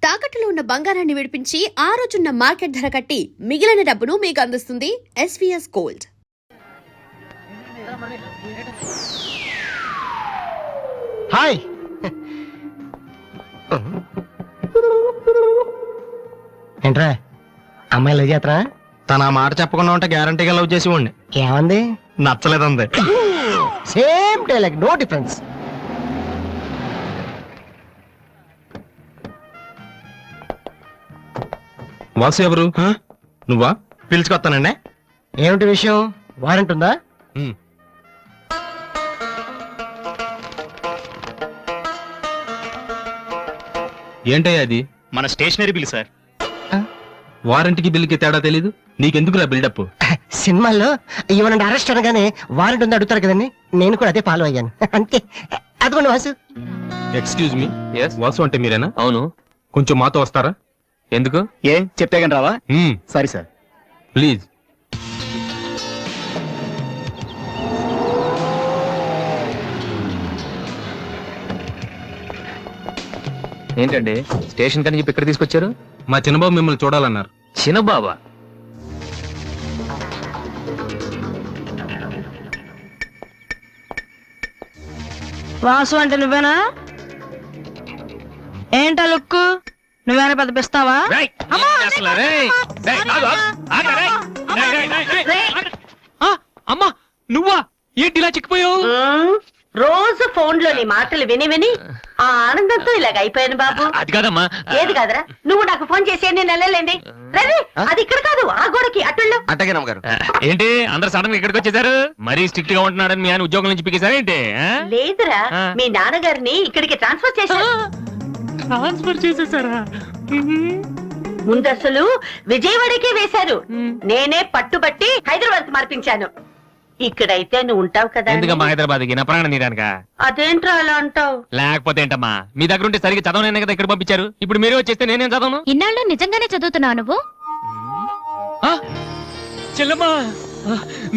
తాకట్టులో ఉన్న బంగారాన్ని విడిపించి ఆ రోజున్న మార్కెట్ ధర కట్టి మిగిలిన డబ్బును మీకు అందిస్తుంది ఎస్వీఎస్ గోల్డ్. హాయ్. ఏంట్రా అమ్మాయి లవ్ చేతరా? తన మాట చెప్పకుండా ఉంటే గ్యారంటీగా లవ్ చేసి ఉండి. ఏమంది? నచ్చలేదంది. Same dialogue, no difference. Vasu ఎవరు? నువ్వా? పిలుచుకొస్తానండి. ఏమిటి విషయం? వారెంట్ ఉందా? ఏంటయ్యా అది? మన స్టేషనరీ బిల్ సార్. వారంటీకి బిల్లుకి తేడా తెలీదు నీకెందుకురా బిల్డప్? సినిమాల్లో ఇవ్వనండి అరెస్ట్ అనగానే వారెంట్ ఉందా అడుగుతారు కదండి, నేను కూడా అదే ఫాలో అయ్యాను అంతే. అదిగోండి వాసు. ఎక్స్క్యూజ్ మీ, వాసు అంటే మీరేనా? అవును. కొంచెం మాతో వస్తారా? ఎందుకు? ఏ చెప్తే కానీ రావా? Sorry sir. ప్లీజ్. ఏంటండి స్టేషన్ కని చెప్పి ఇక్కడ తీసుకొచ్చారు? మా చిన్నబాబు మిమ్మల్ని చూడాలన్నారు. చిన్నబాబా? వాసు అంటే నువ్వేనా? ఏంటా లుక్కు? నువ్వేనా పెద్ద పిస్తావా? అమ్మా నువ్వా? ఏంటి ఇలా చిక్కిపోయావు? రోజు ఫోన్ లోని మాటలు విని విని ఆ ఆనందంతో ఇలాగ అయిపోయాను బాబు. అది కాదమ్మా. ఏది కాదరా? నువ్వు నాకు ఫోన్ చేసి నేను వెళ్ళలేండి. రవి, అది ఇక్కడ కాదు, ఆ గోడకి అటుళ్ళు. అట్టగే నమ్మగారు. ఏంటి అందరు సడన్ గా ఇక్కడికి వచ్చేసారు? మరీ స్ట్రిక్ట్ గా ఉంటున్నాడని మీ ఆయన ఉద్యోగం నుంచి పికేశారా ఏంటి? లేదురా, మీ నాన్నగారిని ఇక్కడికి ట్రాన్స్ఫర్ చేశారు. ట్రాన్స్ఫర్ చేసేసారా? ముందు అసలు విజయవాడకే వేశారు. నేనే పట్టుబట్టి హైదరాబాద్ మార్పించాను. ఇక్కడైతే నువ్వు ఉంటావు కదా. ఎందుకమ్మా హైదరాబాద్ కి? నా ప్రాణం నీడానిక? అదేంట్రా అలా అంటావు? లేకపోతే ఏంటమ్మా, మీ దగ్గర ఉంటే సరిగ్గా చదవనే కదా ఇక్కడ పంపించారు. ఇప్పుడు మీరే వచ్చేస్తే నేనేం చదవను? ఇన్నాళ్ళు నిజంగానే చదువుతున్నావు నువ్వు? చెల్లమ్మా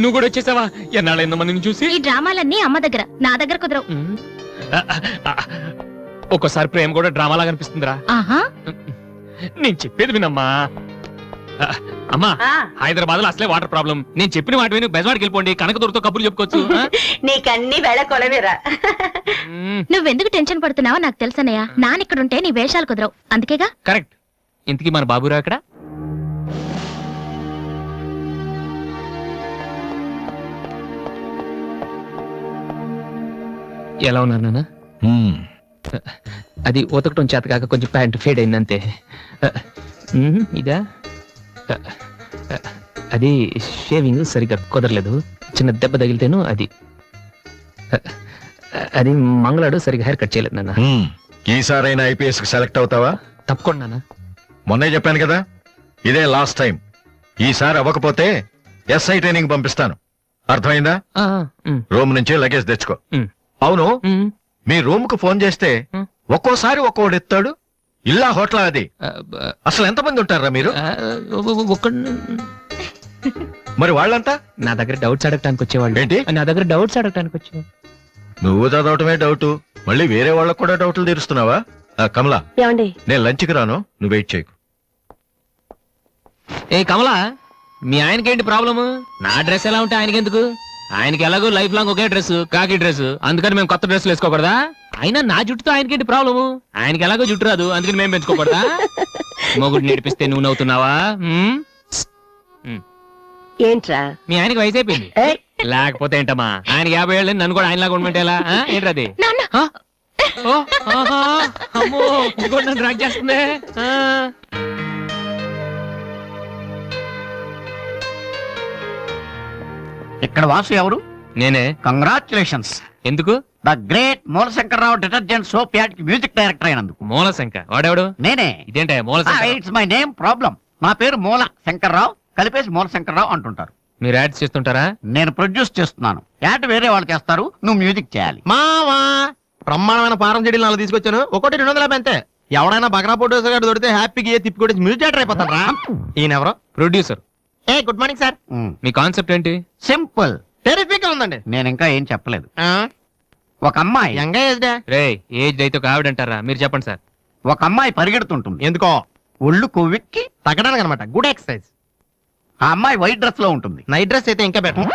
నువ్వు కూడా వచ్చేసావా? ఎన్నాళ్ళైందో మందిని చూసి. ఈ డ్రామాలన్నీ అమ్మ దగ్గర, నా దగ్గర కుదరవు. ఒక్కోసారి ప్రేమ కూడా డ్రామాలా కనిపిస్తుందిరా. ఆహా, నేను చెప్పేది వినమ్మా. అమ్మా హైదరాబాద్ లో అసలే వాటర్ ప్రాబ్లం. నేను చెప్పిన వాటి విని బెజవాడికి వెళ్ళిపోండి, కనకదుర్తో కబుర్లు చెప్పుకోవచ్చు. నీకన్నీ వేళ కొలవేరా. నువ్వెందుకు టెన్షన్ పడుతున్నావో నాకు తెలుసన్నయ్య. నానిక్కడుంటే నీ వేషాలు కుదరవు, అందుకేగా. కరెక్ట్. ఇంతకీ మన బాబురావు ఎక్కడ? ఎలా ఉన్నారు నాన్న? అది ఉతకటం చేత కాక కొంచెం ప్యాంట్ ఫేడ్ అయింది అంతే. ఇదా? అది షేవింగ్ సరిగ్గా కుదరలేదు, చిన్న దెబ్బ తగిలితేను. అది మంగళాడు సరిగ్గా హెయిర్ కట్ చేయలేదు నాన్న. ఈసారైనా ఐపీఎస్ కి సెలెక్ట్ అవుతావా? తప్పకుండా నాన్న. మొన్నే చెప్పాను కదా, ఇదే లాస్ట్ టైం. ఈసారి అవ్వకపోతే ఎస్ఐ ట్రైనింగ్ పంపిస్తాను. అర్థమైందా? రూమ్ నుంచి లగేజ్ తెచ్చుకో. అవును, మీ రూమ్ కు ఫోన్ చేస్తే ఒక్కోసారి ఒక్కోడు ఎత్తాడు. ఇల్లా హోటల్ అది? అసలు ఎంతమంది ఉంటారా మీరు? మరి వాళ్ళంతా నా దగ్గర డౌట్స్ అడగటానికి వచ్చేవాళ్ళు. ఏంటి? నా దగ్గర డౌట్స్ అడగటానికి వచ్చేవాళ్ళు. నువ్వు చదవటమే డౌట్, మళ్ళీ వేరే వాళ్ళకు కూడా డౌట్లు తీరుస్తున్నావా? కమలా, ఏమండి నేను లంచ్కి రాను, నువ్వు వెయిట్ చేయకు. ఏ కమలా, మీ ఆయనకేంటి ప్రాబ్లము? నా డ్రెస్ ఎలా ఉంటే ఆయనకెందుకు? ఆయనకి ఎలాగో లైఫ్ లాంగ్ ఒకే డ్రెస్, కాకి డ్రెస్, అందుకని మేము కొత్త డ్రెస్సులు వేసుకోకూడదా? అయినా నా జుట్టుతో ఆయనకేంటి ప్రాబ్లము? ఆయనకి ఎలాగో జుట్టు రాదు, అందుకని మేము పెంచుకోకూడదా? మొగుడు నేర్పిస్తే నువ్వు నవ్వుతున్నావా? ఏంట్రా? మీ ఆయనకి వయసు అయిపోయింది. లేకపోతే ఏంటమ్మా, ఆయన 50 ఏళ్ళు, నన్ను కూడా ఆయనలాగా ఉండమంటే ఎలా? ఏంటది? అమ్మో ఇంకోటి నన్ను డ్రాక్ చేస్తుంది. ఇక్కడ వాసు ఎవరు? నేనే. కంగ్రాచులేషన్స్. ఎందుకు? The great Moolashankararao detergent soap ad కి మ్యూజిక్ డైరెక్టర్ అయినందుకు. మూలశంక వాడెవడు? నేనే. ఇదేంటే Moolashanka? It's my name problem. నా పేరు మూల శంకర్రావు, కలిపేసి మూలశంకరరావు అంటుంటారు. మీరు యాడ్స్ చేస్తుంటారా? నేను ప్రొడ్యూస్ చేస్తున్నాను. యాడ్ వేరే వాళ్ళు చేస్తారు, నువ్వు మ్యూజిక్ చేయాలి. మావా బ్రహ్మాండమైన పారం చెడీలు 4 తీసుకొచ్చాను, ఒకటి 250 అంతే. ఎవడైనా బగ్రా ప్రొడ్యూసర్ గారు దొరికితే హ్యాపీగా తిప్పి కొట్టి మ్యూజిక్ డైరెక్టర్ అయిపోతాను రా. ఈయనెవరో? ప్రొడ్యూసర్. Good morning sir. మీ కాన్సెప్ట్ ఏంటి? సింపుల్, టెరిఫిక్ గా ఉందండి. నేను ఇంకా ఏం చెప్పలేదు. ఒక అమ్మాయి యంగ్ ఏజ్ డే. రే ఏజ్ అయితే ఒక ఆవిడ అంటారా? మీరు చెప్పండి సార్. ఒక అమ్మాయి పరిగెడుతుంటుంది ఎందుకో ఒళ్ళు కొవ్వెక్కి తగ్గడానికి అనమాట గుడ్ ఎక్సర్సైజ్. ఆ అమ్మాయి వైట్ డ్రెస్ లో ఉంటుంది. నైట్ డ్రెస్ అయితే ఇంకా బెటర్.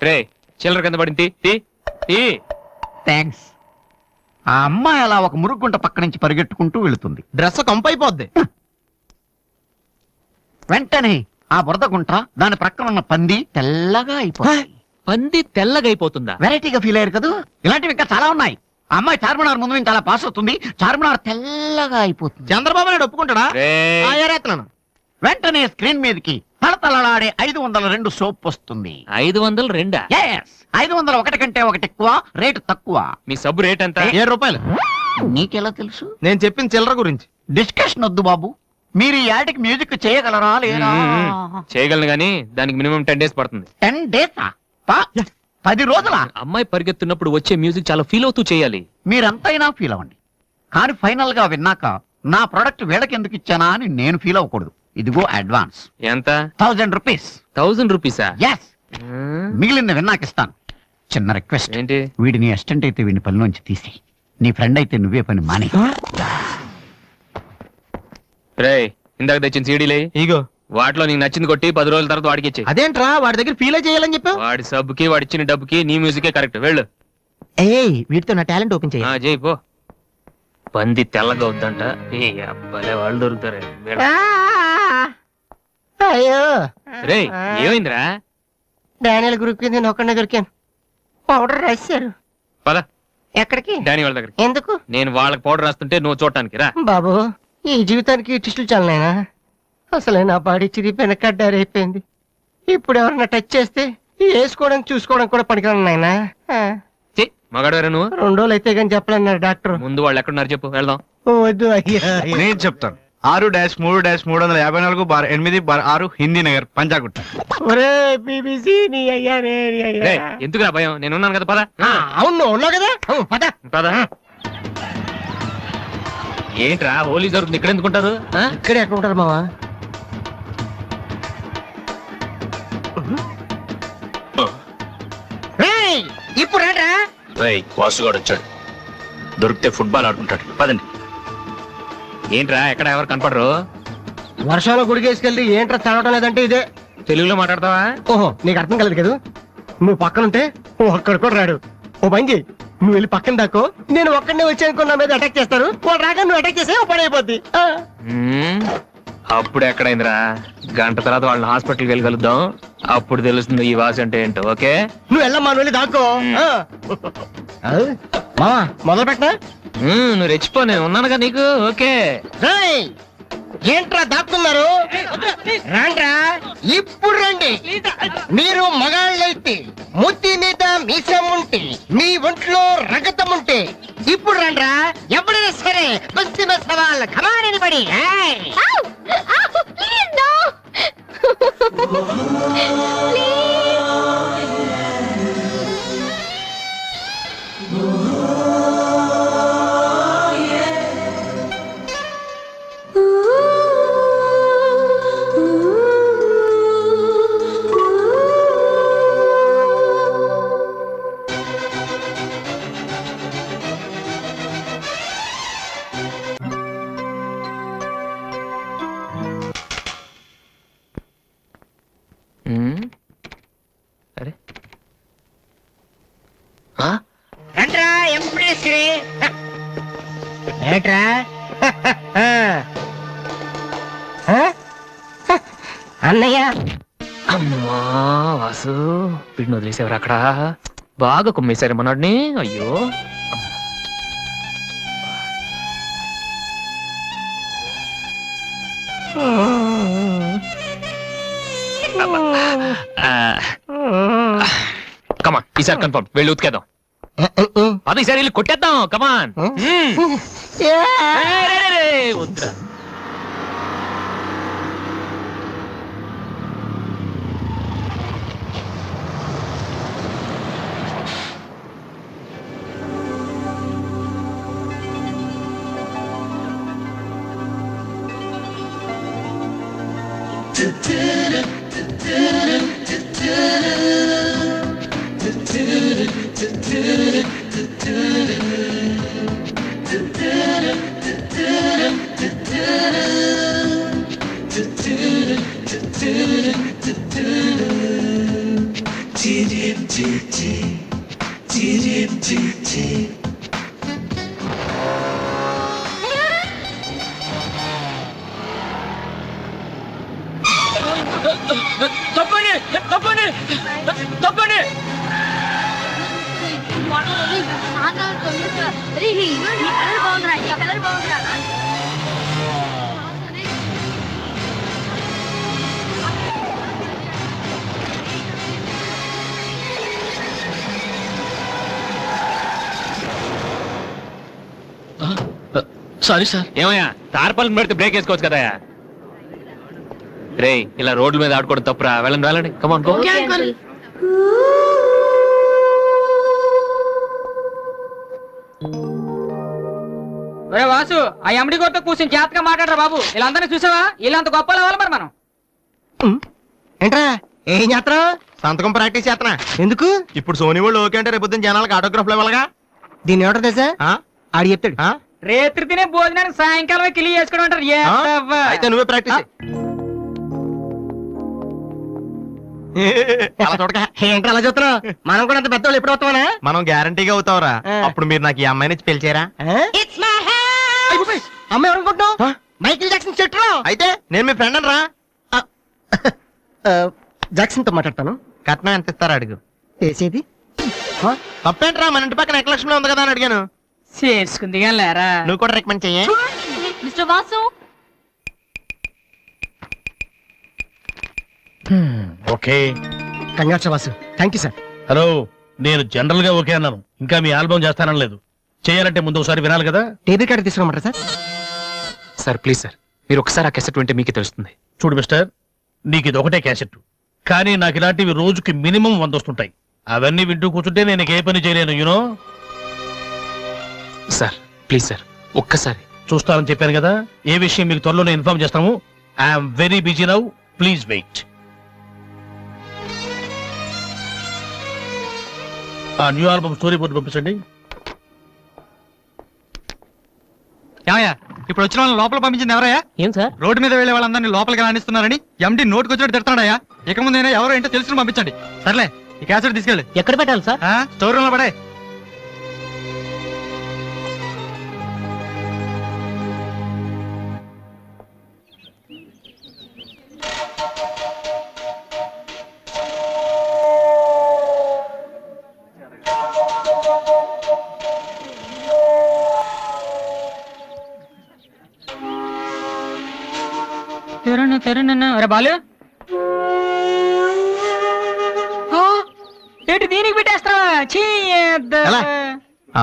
రే చిల్లర కింద పడింది తీ, తీ. థ్యాంక్స్. ఆ అమ్మాయి అలా ఒక మురుగుంట పక్క నుంచి పరిగెట్టుకుంటూ వెళుతుంది. డ్రెస్ కంపైపోద్ది. వెంటనే ఆ బురద గుంట దాని ప్రక్కన ఉన్న పంది తెల్లగా అయిపోతుంది. పంది తెల్లగైపోతుందా? వెరైటీగా ఫీల్ అయ్యారు కదా. ఇలాంటివి ఇంకా చాలా ఉన్నాయి. ఆ అమ్మాయి చార్మినార్ ముందు నుంచి అలా పాస్ అవుతుంది. చార్మినార్ తెల్లగా అయిపోతుంది. చంద్రబాబు నాయుడు ఒప్పుకుంటాడా? రేయ్. ఏరేస్తున్నాను. వెంటనే స్క్రీన్ మీదకి తలతలలాడే 502 సోప్ వస్తుంది. 502? Yes, 501 కంటే ఒకటి ఎక్కువ, రేటు తక్కువ. మీ సబ్బు రేట్ ఎంత? 7 రూపాయలు. నీకెలా తెలుసు? నేను చెప్పిన చిల్లర గురించి. డిస్కషన్ వద్దు బాబు. మీరు ఈ యాడ్కి మ్యూజిక్ చేయగలరా లేదా? చేయగలను గానీ దానికి మినిమం 10 days పడుతుంది. 10 days 10 రోజుల. అమ్మాయి పరిగెత్తున్నప్పుడు వచ్చే మ్యూజిక్ చాలా ఫీల్ అవుతూ చేయాలి. మీరంతైనా ఫీల్ అవ్వండి, కానీ ఫైనల్ గా విన్నాక నా ప్రొడక్ట్ వీళ్ళకి ఎందుకు ఇచ్చానా అని నేను ఫీల్ అవ్వకూడదు. ఇదిగో అడ్వాన్స్ ఎంత? 1000 రూపీస్. 1000 రూపీసా? ఎస్, మిగిలింది విన్నాక ఇస్తాను. చిన్న రిక్వెస్ట్, ఏంటి? వీడి నీ అసిస్టెంట్ అయితే వీడిని పనిలోంచి తీసి, నీ ఫ్రెండ్ అయితే నువ్వే పని మానే. రే ఇందాక తెచ్చిన సీడీలే ఇగో వాటిలో నీకు నచ్చింది కొట్టి 10 రోజుల తర్వాత వాడికి ఇచ్చే. అదేంట్రా వాడి దగ్గర ఫీల్ చేయాలని చెప్పావు? వాడి సబ్బుకి వాడి ఇచ్చిన డబ్బుకి నీ మ్యూజికే కరెక్ట్. వెళ్ళు. ఏయ్ వీటితో నా టాలెంట్ ఓపెన్ చేయి. చేయి పో. పంది తెల్లగా వద్దంట. ఏ అబ్బాలే వాళ్ళు దొరుకుతారే. అయ్యో రే ఏమైందిరా? డానియల్ గ్రూప్ కి నేను ఒక్కడే దొరికాను. పౌడర్ రాశారు. పద ఎక్కడికి? డానీ వాళ్ళ దగ్గరికి. ఎందుకు? నేను వాళ్ళకి పౌడర్ రాస్తుంటే నువ్వు చూడటానికి రా. బాబు ఈ జీవితానికి టిస్టులు చాలనైనా. అసలే నా బాడీ చిరిగిపోయిన కడ్డారైపోయింది. ఇప్పుడు ఎవరన్నా టచ్ చేస్తే వేసుకోవడానికి చూసుకోవడం కూడా పనికిరాను నాయనా. మగాడు నువ్వు. 2 రోజులు అయితే కానీ చెప్పలేన్నారు డాక్టర్. ముందు వాళ్ళు ఎక్కడున్నారు చెప్పు, వెళ్దాం. వద్దు అయ్యా. నేను చెప్తాను. 6-3-350-8/6 హిందీ నగర్ పంజాగుట్ట. ఒరే బీబీసీ నీ అయ్యా రే నీ అయ్యా. రేయ్, ఎందుకురా భయం? నేను ఉన్నాను కదా. పద అవును నువ్వు ఉన్నావు కదా. పద పద. ఏంట్రా హోలీ జరుగుతుంది ఇక్కడ ఎందుకుంటారు? ఇక్కడ ఎక్కడ ఉంటారు మావా? ఇప్పుడు రా. వాసుగాడు వచ్చాడు. దొరికితే ఫుట్బాల్ ఆడుకుంటాడు. పదండి. ఏంట్రా ఎక్కడ ఎవరు కనపడరు? వర్షంలో గుడికేసుకెళ్ళి ఏంట్రా చదవటం లేదంటే ఇదే. తెలుగులో మాట్లాడతావా? ఓహో నీకు అర్థం కలదు కదా. నువ్వు పక్కనుంటే ఒక్కడు కూడా రాడు. ఓ పని చేయి, నువ్వు వెళ్ళి పక్కన దాకో. నేను ఒక్కడనే వచ్చి అనుకో నా మీద అటాక్ చేస్తారు. వాళ్ళు రాగా నువ్వు అటాక్ చేసే ఓ పని అయిపోద్ది. అప్పుడు ఎక్కడైందిరా? గంట తర్వాత వాళ్ళని హాస్పిటల్కి వెళ్ళి కలుద్దాం. అప్పుడు తెలుస్తుంది ఈ వాసి అంటే ఏంటో. ఓకే నువ్వు వెళ్ళమ్మా, నువ్వు వెళ్ళి దాకో. మావా మొదలు పెట్టనా? నువ్వు రెచ్చిపో, నేను ఉన్నానుగా నీకు. ఓకే ఏంట్రా దాక్కున్నారు? రాండ్రా, ఇప్పుడు రండి. మీరు మగాళ్ళైతే ముత్తి మీద మీసం ఉంటే, మీ ఒంట్లో రగతం ఉంటే ఇప్పుడు రండ్రా. ఎవరైనా సరే బస్తి సవాల్ కమాని పడి. అరే రండ్రా ఎంప్రెస్రీ. ఏట్రా అన్నయ్య? అమ్మా వాసు, వీడిని వదిలేసేవారు అక్కడ. బాగా కుమ్మేశారు మనోడిని. అయ్యో కమాన్, ఈసారి కన్ఫర్మ్. వెళ్ళి ఉతికేద్దాం. అది ఈసారి వెళ్ళి కొట్టేద్దాం. కమాన్. వద్దురా. తప్పండి తప్పండి తప్పండి. Sorry sir. ఏమయ్యా తార్పాలను పెడితే బ్రేక్ వేసుకోవచ్చు కదా. రే ఇలా రోడ్ల మీద ఆడుకోవడం తప్పురా. వెళ్ళండి వెళ్ళండి, కమాన్ గో. ఒరే వాసు, ఆ ఎమ్డి కొడుతో కూర్చొని జాగ్రత్తగా మాట్లాడరా బాబు. వీళ్ళందరినీ చూసావా? వీళ్ళంత గొప్ప అవ్వాలి మరి మనం. ఏంట్రా ఏం చేస్తున్నావు? సంతకం ప్రాక్టీస్ చేస్తున్నా. ఎందుకు? ఇప్పుడు సోనీ వాళ్ళు ఓకే అంటే రేపు పొద్దున్న జనాలకు ఆటోగ్రాఫ్లు ఇవ్వాలిగా. దీన్ని ఏమంటారు తెలుసా? ఆ? ఆడి చెప్తాడు. ఆ? రేత్రి తినే భోజనానికి సాయంకాలమే కిలి చేసుకోవడం అంటారు. ఏ ఆ? అవ్వ. అయితే నువ్వే ప్రాక్టీస్ చెయ్. అలా చూడక. ఏంట్రా అలా చూస్తున్నావు? మనం కూడా అంత పెద్దవాళ్ళు ఎప్పుడు వస్తామనా? మనం గ్యారంటీగా అవుతావురా. ఆ. అప్పుడు మీరు నాకు ఈ అమ్మాయిని ఇచ్చి పెళ్లి అమ్మ ఎవరనుకుంటున్నావు? మైకిల్ జాక్సన్ చెట్టు. అయితే నేను మీ ఫ్రెండ్ రా. జాక్సన్ తో మాట్లాడతాను. కట్నం ఎంత ఇస్తారా అడుగు. చేసేది తప్పేంట్రా, మన ఇంటి పక్కన ఎక్లక్ష్మిలో ఉంది కదా అని అడిగాను. చేసుకుంది కానీ లేరా. నువ్వు కూడా రికమెండ్ చెయ్యి. Mister Vasu, okay. Congrats Vasu. Thank you sir. Hello, నేను జనరల్ గా ఓకే అన్నాను. ఇంకా మీ ఆల్బమ్ చేస్తానని లేదు. చేయాలంటే ముందు ఒకసారి వినాలి కదా. టేబుల్ కార్డు తీసుకోమంటారా సార్? సార్ ప్లీజ్ సార్, మీరు ఒకసారి ఆ కెసెట్ వింటే మీకే తెలుస్తుంది. చూడు మిస్టర్, నీకు ఇది ఒకటే క్యాసెట్, కానీ నాకు ఇలాంటివి రోజుకి మినిమం 100 వస్తుంటాయి. అవన్నీ వింటూ కూర్చుంటే నేను ఏ పని చేయలేను. యూనో. సార్ ప్లీజ్ సార్, ఒక్కసారి. చూస్తానని చెప్పాను కదా. ఏ విషయం మీకు త్వరలోనే ఇన్ఫార్మ్ చేస్తాము. I'm very busy now, please wait. ఆ న్యూ ఆల్బమ్ స్టోరీ బోర్డు పంపించండి. ఇప్పుడు వచ్చిన వాళ్ళని లోపల పంపించింది ఎవరయ్యా? ఏం సార్? రోడ్డు మీద వెళ్లే వాళ్ళందరినీ లోపలికి రాణిస్తున్నారని ఎండి నోటుకు వచ్చినట్టు తిడతాడయ్యా. ఇక ముందైనా ఎవరో ఏంటో తెలుసుకుని పంపించండి. సర్లే, ఈ క్యాసెట్ తీసుకెళ్ళి ఎక్కడ పెట్టాలి సార్? స్టోర్ రూమ్ లో పడే. అరే బాలు, ఏంటి దీనికి పెట్టేస్తావా? ఎలా?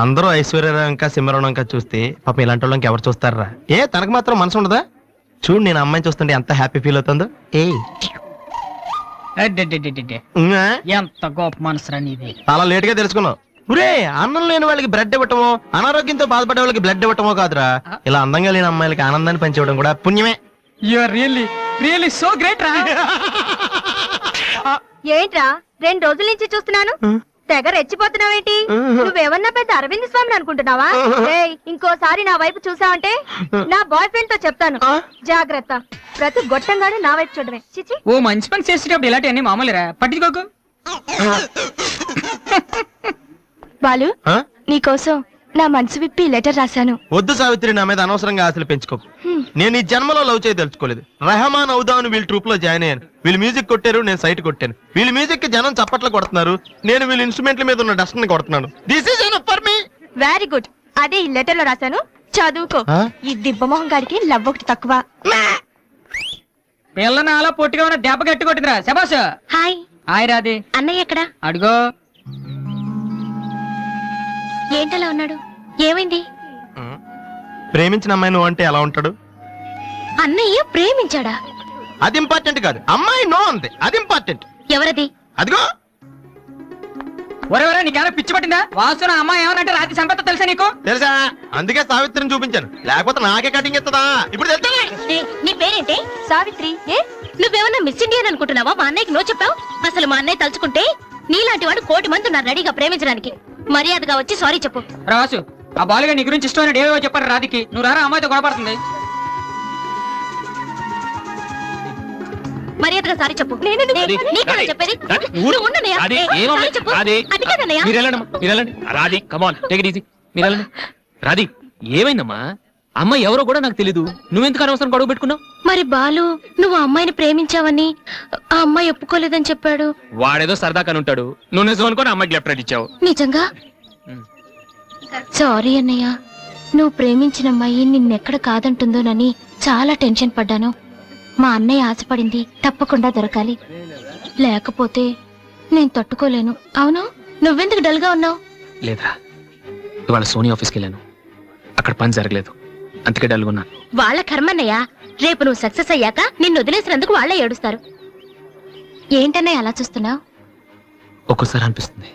అందరూ ఐశ్వర్యరావు ఇంకా సిమరణం ఇంకా చూస్తే పాపం ఇలాంటి వాళ్ళకి ఎవరు చూస్తారా? ఏ తనకు మాత్రం మనసు ఉండదా? చూడు నేను అమ్మాయిని చూస్తుంటే ఎంత హ్యాపీ ఫీల్ అవుతుందో. ఏ ఎంత గొప్ప మనసురా నీది. చాలా లేట్ గా తెలుసుకున్నావు. ఒరే, అన్నం లేని వాళ్ళకి బ్లడ్ ఇవ్వటమో, అనారోగ్యంతో బాధపడే వాళ్ళకి బ్లడ్ ఇవ్వటమో కాదురా, ఇలా అందంగా లేని అమ్మాయిలకి ఆనందాన్ని పంచివ్వడం కూడా పుణ్యమే. You are really so great రా. ఏంట్రా 2 రోజుల నుంచి చూస్తున్నాను, తెగ రెచ్చిపోతున్నావేంటి? నువ్వేమన్నా పెద్ద అరవింద్ స్వామిని అనుకుంటున్నావా? ఏయ్, ఇంకోసారి నా వైపు చూసావంటే నా బాయ్ ఫ్రెండ్ తో చెప్తాను. జాగ్రత్త. ప్రతి గొట్టంగానే నా వైపు చూడమే. చిచి. ఓ మంచి పని చేసేటప్పుడు ఇలాంటివన్నీ మామూలురా, పట్టించుకోకు. బాలు, ఆ? నీకోసం నా మనసు విప్పి లెటర్ రాశాను. వద్దు సావిత్రి, నా మీద అనవసరంగా ఆశలు పెంచుకోకు. నేను ఈ జన్మలో లవ్ చేయ తెలుసుకోలేదు. రెహమాన్ అవుదామని వీళ్ళ ట్రూప్ లో జాయిన్ అయ్యాను. వీళ్ళు మ్యూజిక్ కొట్టారు, నేను సైట్ కొట్టాను. వీళ్ళ మ్యూజిక్ కి జనం చప్పట్లు కొడుతున్నారు, నేను వీళ్ళ ఇన్స్ట్రుమెంట్ల మీద ఉన్న డస్ట్ ని కొడుతున్నాను. This is enough for me. Very good. అదే ఈ లెటర్ లో రాశాను, చదువుకో. ఆ? ఈ దిబ్బమోహం గారికి లవ్ ఒకటి తక్కువ. పిల్లని అలా పొట్టిగా ఉన్న దెబ్బ గట్టి కొట్టిందిరా. శబాష్. హాయ్. హాయ్ రాది. అన్నయ్య ఎక్కడా? అడుగో. ఏంటలా ఉన్నాడు? ఏమైంది? ప్రేమించిన అమ్మాయి నువ్వు అంటే ఎలా ఉంటాడు? అన్నయ్య ప్రేమించాడా? అది ఇంపార్టెంట్ కాదు, అమ్మాయి నో అంతే, అది ఇంపార్టెంట్. ఎవరది? అదిగో. ఒరే నీకేమైనా పిచ్చి పట్టిందా? వాసు అమ్మాయి ఏమనంటే రాత్రి సంపద తెలుసా నీకు? తెలుసా, అందుకే సావిత్రిని చూపించాను, లేకపోతే నాకే కటింగ్ ఇస్తుందా? ఇప్పుడు తెలుసా? నీ పేరేంటి? సావిత్రి. ఏ, నువ్వేమన్నా మిస్ ఇండియన్ అనుకుంటున్నావా? మా అన్నయ్యకి నో చెప్పావు. అసలు మా అన్నయ్య తలుచుకుంటే నీలాంటి వాడు 1,000,000 మంది ఉన్నారు రెడీగా ప్రేమించడానికి. మర్యాదగా వచ్చి సారీ చెప్పు. రాసు, ఆ బాలుగా నీ గురించి ఇష్టమైన ఏవో చెప్పారు రాధికి. నువ్వు రారా, అమ్మాయితో గొడవపడుతుంది. మర్యాదగా సారీ చెప్పు. నీకు చెప్పేది. నువ్వు ఉండనయ్యా. సారీ చెప్పు. అది కాదన్నయ్యా. రాది కమాన్ టేక్ ఇట్ ఈజీ. మీరు వెళ్ళండి. రాది ఏమైందమ్మా? అమ్మాయి ఎవరో కూడా నాకు తెలీదు. నువ్వెందుకు అనవసరం గొడవ పెట్టుకున్నావు? మరి బాలు నువ్వు ఆ అమ్మాయిని ప్రేమించావని ఆ అమ్మాయి ఒప్పుకోలేదని చెప్పాడు. వాడేదో సరదా కని ఉంటాడు. నువ్వు నిజం అనుకుని అమ్మాయికి లెఫ్ట్ ఇచ్చావు. నిజంగా? సారీ అన్నయ్య, నువ్వు ప్రేమించిన అమ్మాయి నిన్నెక్కడ కాదంటుందోనని చాలా టెన్షన్ పడ్డాను. మా అన్నయ్య ఆశపడింది తప్పకుండా దొరకాలి, లేకపోతే నేను తట్టుకోలేను. అవును, నువ్వెందుకు డల్ గా ఉన్నావు? లేదా, ఇవాళ సోనీ ఆఫీస్కి వెళ్ళాను. అక్కడ పని జరగలేదు, అందుకే డల్గున్నాను. వాళ్ళ కర్మన్నయ్య, రేపు నువ్వు సక్సెస్ అయ్యాక నిన్ను వదిలేసినందుకు వాళ్ళే ఏడుస్తారు. ఏంటన్నయ్య అలా చూస్తున్నావు? ఒక్కోసారి అనిపిస్తుంది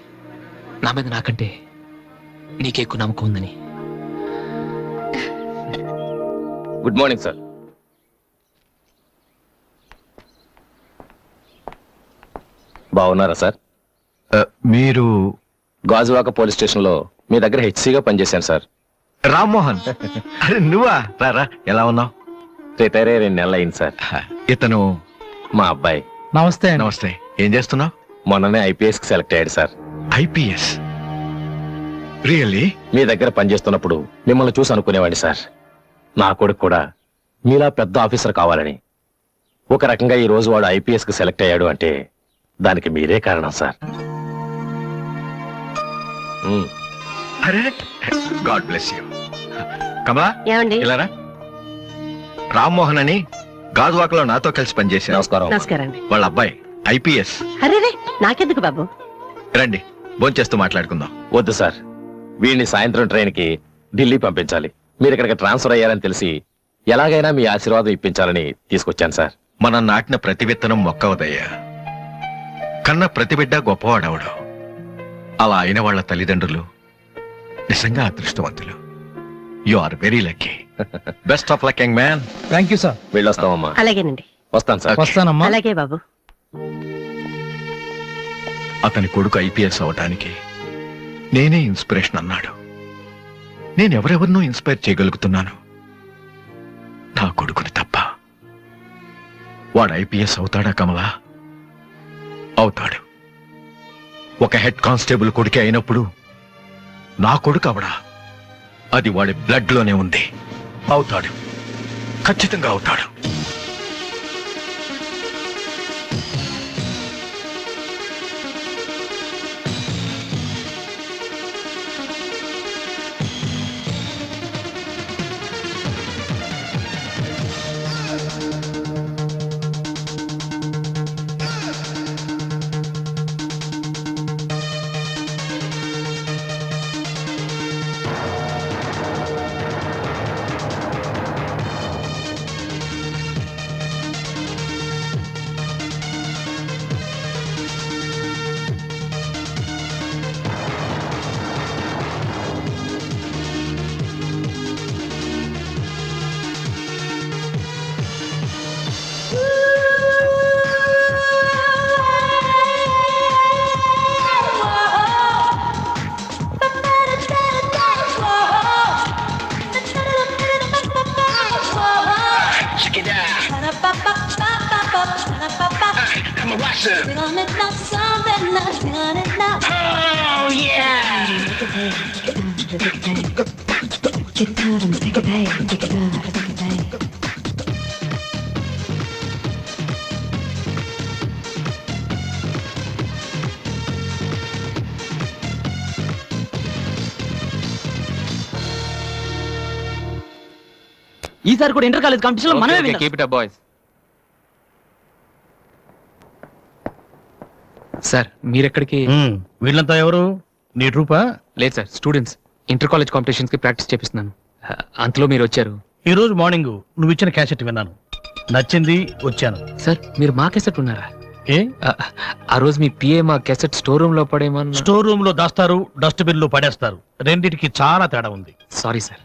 నా మీద నాకంటే నీకే ఎక్కువ నమ్మకం ఉందని. Good morning sir. బాగున్నారా సార్? మీరు గాజువాక పోలీస్ స్టేషన్ లో మీ దగ్గర హెచ్సిగా పనిచేశాను సార్. రామ్మోహన్. అరే నువ్వా? రారా, ఎలా ఉన్నావు? రిటైర్ అయ్యి 2 నెలలు అయింది సార్. ఇతను మా అబ్బాయి. నమస్తే. నమస్తే. ఏం చేస్తున్నావు? మొన్ననే ఐపీఎస్ కి సెలెక్ట్ అయ్యాడు సార్. ఐపీఎస్? రియల్లీ? మీ దగ్గర పనిచేస్తున్నప్పుడు మిమ్మల్ని చూసి అనుకునేవాడిని సార్, నా కొడుకు కూడా మీలా పెద్ద ఆఫీసర్ కావాలని. ఒక రకంగా ఈ రోజు వాడు ఐపీఎస్ కి సెలెక్ట్ అయ్యాడు అంటే దానికి మీరే కారణం సార్. అరే గాడ్ బ్లెస్ యూ. కమలా, ఏమండి? ఇలారా. రామ్మోహన్ అని గాజువాకలో నాతో కలిసి పనిచేశారు. నమస్కారం. నమస్కారం అండి. వాళ్ళ అబ్బాయి ఐపీఎస్. అరే నాకెందుకు బాబు? రండి, భోంచేస్తూ మాట్లాడుకుందాం. వద్దు సార్, వీడిని సాయంత్రం ట్రైన్ కి ఢిల్లీ పంపించాలి. మీరు ఇక్కడికి ట్రాన్స్ఫర్ అయ్యారని తెలిసి ఎలాగైనా మీ ఆశీర్వాదం ఇప్పించాలని తీసుకొచ్చాను సార్. మనం నాటిన ప్రతి విత్తనం మొక్కవదయ్యా. కన్న ప్రతి బిడ్డ గొప్పవాడవడు. అలా అయిన వాళ్ళ తల్లిదండ్రులు నిజంగా అదృష్టవంతులు. You are very lucky. Best of luck young man. Thank you sir. వెళ్ళొస్తామమ్మా. అలాగేనండి. వస్తాను సార్. వస్తానమ్మా. అలాగే బాబు. అతని కొడుకు ఐపీఎస్ అవటానికి నేనే ఇన్స్పిరేషన్ అన్నాడు. నేను ఎవరెవరినో ఇన్స్పైర్ చేయగలుగుతున్నాను, నా కొడుకుని తప్ప. వాడు ఐపీఎస్ అవుతాడా కమలా? అవుతాడు. ఒక హెడ్ కానిస్టేబుల్ కొడుకే అయినప్పుడు నా కొడుకు అవడా? అది వాడి బ్లడ్ లోనే ఉంది. అవుతాడు, ఖచ్చితంగా అవుతాడు. ఈసారి కూడా ఇంటర్ కాలేజ్ కాంపిటీషన్ లో మనమే విన్నాం. Keep it up boys. Sir మీరెక్కడికి? వీళ్ళంతా ఎవరు? నీ ట్రూపా? లేదు sir, students. Inter college competitions కి ప్రాక్టీస్ చేపిస్తున్నాను. అంతలో మీరు వచ్చారు. ఈ రోజు మార్నింగ్ నువ్వు ఇచ్చిన క్యాసెట్ విన్నాను, నచ్చింది, వచ్చాను. సార్ మీరు మా కెసెట్ ఉన్నారా? ఏ? ఆ రోజు మీ పిఏ మా కెసెట్ స్టోర్ రూమ్ లో పడేమన్నా? స్టోర్ రూమ్ లో దాస్తారు, డస్ట్బిన్ లో పడేస్తారు. రెండిటికి చాలా తేడా ఉంది. Sorry sir.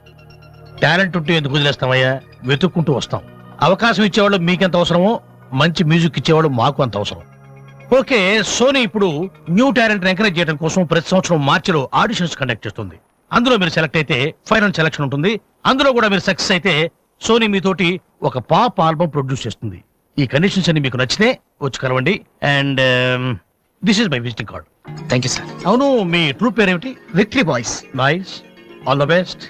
టాలెంట్ ఉంటే ఎందుకు వదిలేస్తామయ్యా? వెతుక్కుంటూ వస్తాం. అవకాశం ఇచ్చేవాళ్ళు మీకెంత అవసరమో మంచి మ్యూజిక్ ఇచ్చేవాళ్ళు మాకు అంత అవసరం. ఓకే, సోనీ ఇప్పుడు న్యూ టాలెంట్ ఎంకరేజ్ చేయడం కోసం ప్రతి సంవత్సరం మార్చిలో ఆడిషన్స్ కండక్ట్ చేస్తుంది. అందులో మీరు సెలెక్ట్ అయితే ఫైనల్ సెలక్షన్ ఉంటుంది. అందులో కూడా మీరు సక్సెస్ అయితే సోనీ మీతోటి ఒక పాప్ ఆల్బమ్ ప్రొడ్యూస్ చేస్తుంది. ఈ కండిషన్స్ అన్ని మీకు నచ్చితే వచ్చి కలవండి. And this is my visiting card. Thank you sir. అవును, మీ ట్రూప్ పేరేమిటి? Victory boys. Nice, all the best.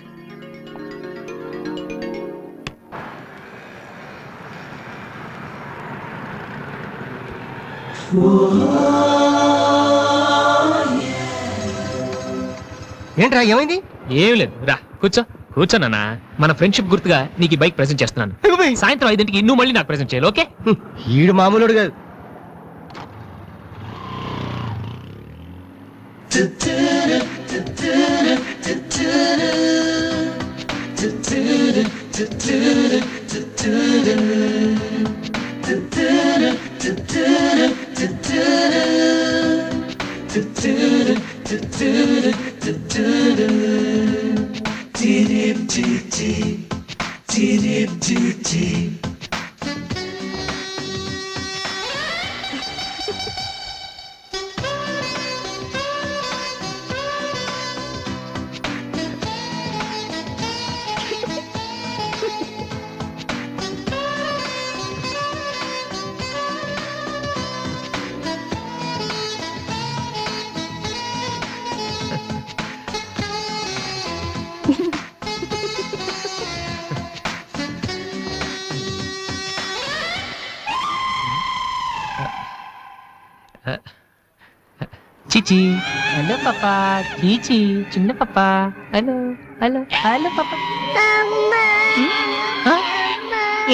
ఏంట్రా ఏమైంది? ఏం లేదు, రా కూర్చో. కూర్చోనన్నా, మన ఫ్రెండ్షిప్ గుర్తుగా నీకు ఈ బైక్ ప్రెజెంట్ చేస్తున్నాను. సాయంత్రం 5ంటికి నువ్వు మళ్ళీ నాకు ప్రెజెంట్ చేయాలి, ఓకే? ఈడు మామూలుడు కాదు. చిచి, హలో పాపా. చీచి, చిన్న పాపా. హలో హలో హలో పాపా.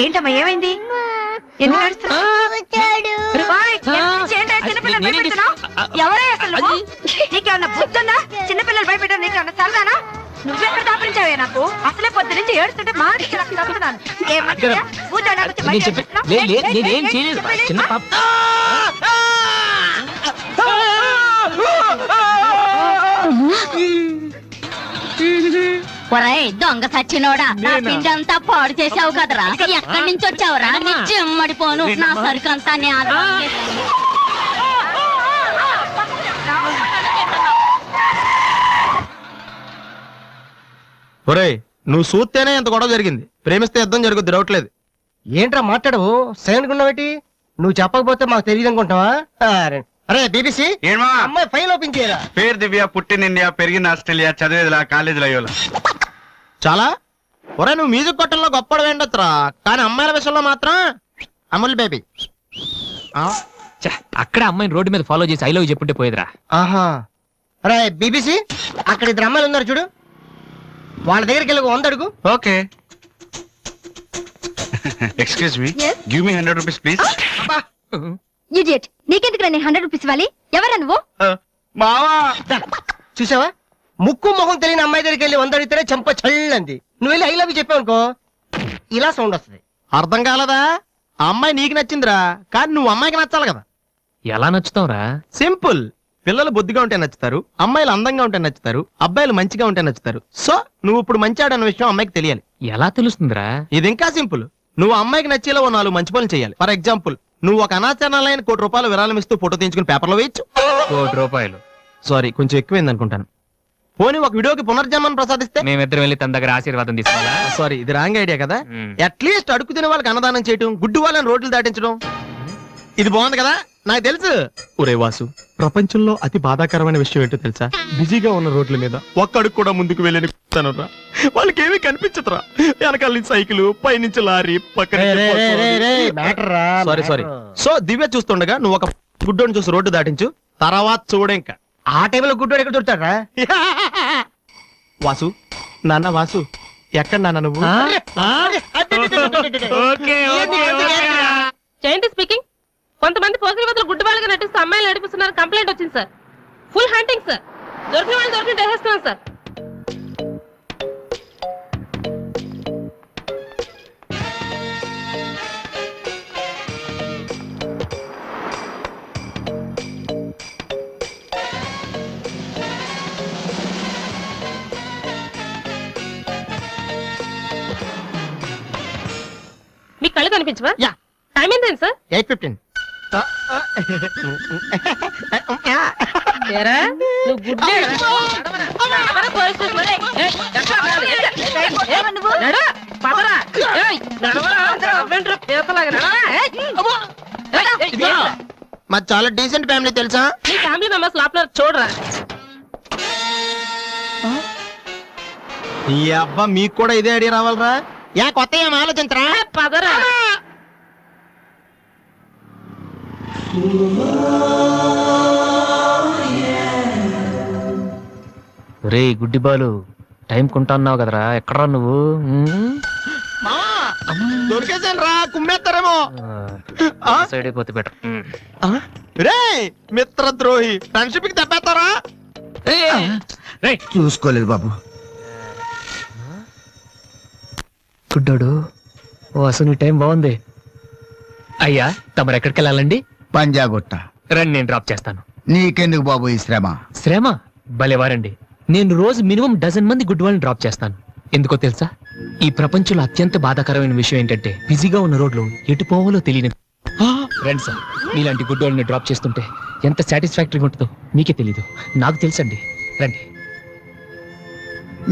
ఏంటమ్మా ఏమైంది? ఎందుకు ఏడుస్తున్నావ్? ఓయ్, చిన్నపిల్లలు భయపెడుతున్నావ్? ఎవరే అసలు నువ్వు? నీకేమన్నా బుద్ధుందా? చిన్నపిల్లలు భయపెట్టావు, నీకేమన్నా సరదానా? నువ్వెక్కడ దాపరించావే నాకు? అసలే పొద్దు నుంచి ఏడుస్తుంటే మా చదువుతున్నాను. ఏమంటే నేనేం చేయలేదు, చిన్న పాప. ఒరేయ్ దొంగ సచ్చినోడా, నా పిండి అంతా పాడు చేసావు కదరా. ఎక్కడి నుంచి వచ్చావురా? నీ చెమ్మడిపోను, నా సరుకు అంతా ఒరేయ్, నువ్వు చూస్తేనే ఎంత గొడవ జరిగింది. ప్రేమిస్తే యుద్ధం జరుగుద్ది, డౌట్ లేదు. ఏంట్రా మాట్లాడవు? సైలెంట్ ఉన్నావేటి? నువ్వు చెప్పకపోతే మాకు తెలియదు అనుకుంటావా? అరే బీబీసీ, అమ్మాయి ఫైల్ ఓపెన్ చేయరా. పేరు దివ్య, పుట్టిన ఇండియా, పెరిగిన ఆస్ట్రేలియా, చదివేదిలా కాలేజీలో అయ్యోలా. చాలా ఒరే, నువ్వు మ్యూజిక్ కొట్టంలో గొప్పడు వేండొచ్చురా, కానీ అమ్మాయిల విషయంలో మాత్రం అమూల్ బేబీ. అక్కడ అమ్మాయిని రోడ్డు మీద ఫాలో చేసి ఐ లవ్ చెప్పుంటే పోయేదిరా. ఆహా. అరే బీబీసీ, అక్కడ ఇద్దరు అమ్మాయిలు ఉన్నారు చూడు, వాళ్ళ దగ్గరికి వెళ్ళి 100 అడుగు. Okay. Excuse me, give me 100 rupees please. Idiot, నీకెందుకు నీ 100 రూపీస్ ఇవ్వాలి? ఎవరా నువ్వు? మావా, చూసావా, ముక్కు మొహం తెలియని అమ్మాయి దగ్గరికి వెళ్ళి 100 అడిగితేనే చెంప చల్లంది. నువ్వు వెళ్ళి ఐ లవ్ యూ చెప్పావు అనుకో, ఇలా సౌండ్ వస్తుంది. అర్థం కాలదా? ఆ అమ్మాయి నీకు నచ్చిందిరా, కానీ నువ్వు అమ్మాయికి నచ్చాలి కదా. ఎలా నచ్చుతావురా? సింపుల్. పిల్లలు బొద్దుగా ఉంటే నచ్చుతారు, అమ్మాయిలు అందంగా ఉంటే నచ్చుతారు, అబ్బాయిలు మంచిగా ఉంటే నచ్చుతారు. సో నువ్వు ఇప్పుడు మంచివాడన్న విషయం అమ్మాయికి తెలియాలి. ఎలా తెలుస్తుందిరా? ఇది ఇంకా సింపుల్. నువ్వు అమ్మాయికి నచ్చేలా 4 మంచి పనులు చేయాలి. ఫర్ ఎగ్జాంపుల్, నువ్వు ఒక అనాచరణలైన ₹1,00,00,000 విరాళం ఇస్తూ ఫోటో తీయించుకుని పేపర్లో వేయచ్చు. ₹1,00,00,000? సారీ, కొంచెం ఎక్కువైంది అనుకుంటాను. పోనీ ఒక వీడియోకి పునర్జన్మను ప్రసాదిస్తే? మేమిద్దరం వెళ్ళి తన దగ్గర ఆశీర్వాదం తీసుకోవాలా? సారీ, ఇది రాంగ్ ఐడియా కదా. అట్లీస్ట్ అడుగు తినే వాళ్ళకి అన్నదానం చేయటం, గుడ్డు వాళ్ళని రోడ్లు దాటించడం, ఇది బాగుంది కదా. నాకు తెలుసు. ఒరే వాసు, ప్రపంచంలో అతి బాధాకరమైన విషయం ఏంటో తెలుసా? బిజీగా ఉన్న రోడ్ల మీద ఒక్క అడుగు కూడా ముందుకు వెళ్ళని తనరా, వాళ్ళకి ఏమీ కనిపించదురా. వెనకాల నుంచి సైకిల్, పైనుంచి లారీ, పక్కన సారీ. సో దివ్య చూస్తుండగా నువ్వు ఒక గుడ్డోని చూసి రోడ్డు దాటించు, తర్వాత చూడ. ఇంకా ఆ టైంలో గుడ్డోడు ఎక్కడ దొరుకుతాడా? వాసు, నాన్న వాసు, ఎక్కడ నాన్న నువ్వు? జయంతి స్పీకింగ్. కొంతమంది పోసిన వద్దలు గుడ్డు వాళ్ళగా నటిస్తూ అమ్మాయిలు నడిపిస్తున్నారు, కంప్లైంట్ వచ్చింది సార్. Full hunting sir. దొరికిన వాళ్ళు దొరికిన వేసేస్తున్నాం సార్. మీ కళ్ళు కనిపించవా? టైం ఏంటండి సార్? 8:15. నువ్వు గుడ్డే మాది చాలా డీసెంట్ ఫ్యామిలీ తెలుసా? మీ ఫ్యామిలీ మెంబర్స్ లోపల చూడరా. ఈ అబ్బా, మీకు కూడా ఇదే ఐడియా రావాలరా? కొత్త ఏం ఆలోచించరా? పదరా. రే గుడ్డి బాలు టైం కొంటున్నావు కదరా ఎక్కడరా నువ్వు దొరికేసాను రా, కుమ్మేస్తారేమో. సైడ్ అయిపోతే బెటర్. రే మిత్రద్రోహి, ఫ్రెండ్షిప్ కి తప్పేస్తారా? చూసుకోలేదు బాబు. గుడ్డోడు ఓ అసలు నీ టైం బాగుంది. అయ్యా తమరు ఎక్కడికి వెళ్ళాలండి? పంజాగుట్ట. రండి నేను డ్రాప్ చేస్తాను. నీకెందుకు బాబు ఈ శ్రమ? శ్రమ భలేవారండి. నేను రోజు మినిమం డజన్ మంది గుడ్ వాళ్ళని డ్రాప్ చేస్తాను. ఎందుకో తెలుసా? ఈ ప్రపంచంలో అత్యంత బాధాకరమైన విషయం ఏంటంటే బిజీగా ఉన్న రోడ్లు ఎటు పోవాలో తెలియని ఫ్రెండ్స్ సార్. మీలాంటి గుడ్ వాళ్ళని డ్రాప్ చేస్తుంటే ఎంత సాటిస్ఫాక్టరీగా ఉంటుందో మీకే తెలీదు, నాకు తెలుసండి. రండి.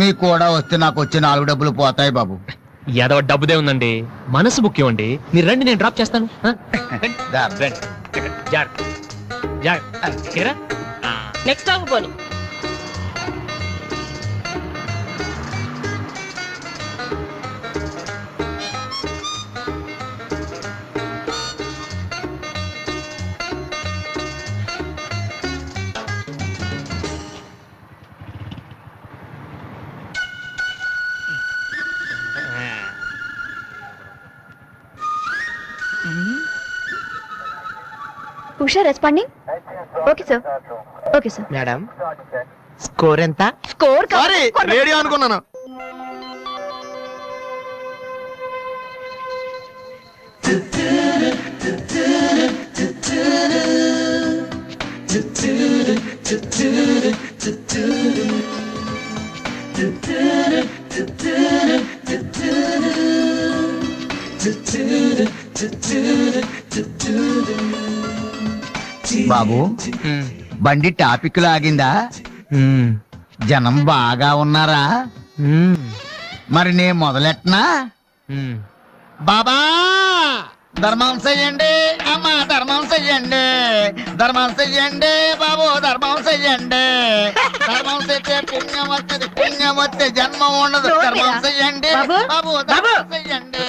మీకు కూడా వస్తే నాకు వచ్చే 4 డబ్బులు పోతాయి బాబు. ఏదో డబ్బుదే ఉందండి, మనసు ముఖ్యం అండి. మీరు రండి నేను డ్రాప్ చేస్తాను. నెక్స్ట్ స్టాప్ పోనీ. Usha responding. Okay sir. Okay sir. Madam score ఎంత? స్కోర్ సారీ, రేడియో అనుకున్నాను. బాబు బండి టాపిక్ లాగిందా? జనం బాగా ఉన్నారా? మరి నేను మొదలెట్టనా? బాబా ధర్మం చెయ్యండి, అమ్మా ధర్మం చెయ్యండి, ధర్మం చెయ్యండి బాబు, ధర్మం చెయ్యండి. ధర్మం చేస్తే పుణ్యం వస్తుంది, పుణ్యం వస్తే జన్మ ఉండదు. ధర్మం చెయ్యండి బాబు, ధర్మం చెయ్యండి.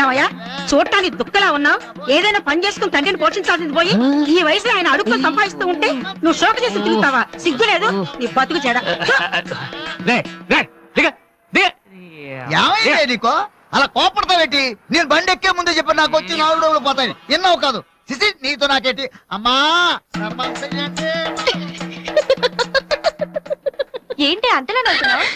ఏమయ్యా చూడటానికి దుఃఖలా ఉన్నావు? ఏదైనా పని చేసుకుని తండ్రిని పోషించాల్సింది పోయి ఈ వయసులో ఆయన అడుగులు సంపాదిస్తూ ఉంటే నువ్వు షోక చేసి తిరుగుతావా? సిగ్గు లేదు నీ బతుకు చెడ. ఏమైంది నీకో అలా కోపడతావేటి? నేను బండి ఎక్కే ముందే చెప్పి నాకు వచ్చి 4 డబ్బులు పోతాయి. ఎన్నో కాదు సిసి, నీతో నాకేటి? అమ్మా ధర్మం చెయ్యండి. ఏంటి అంతలా నవ్వుతున్నావు?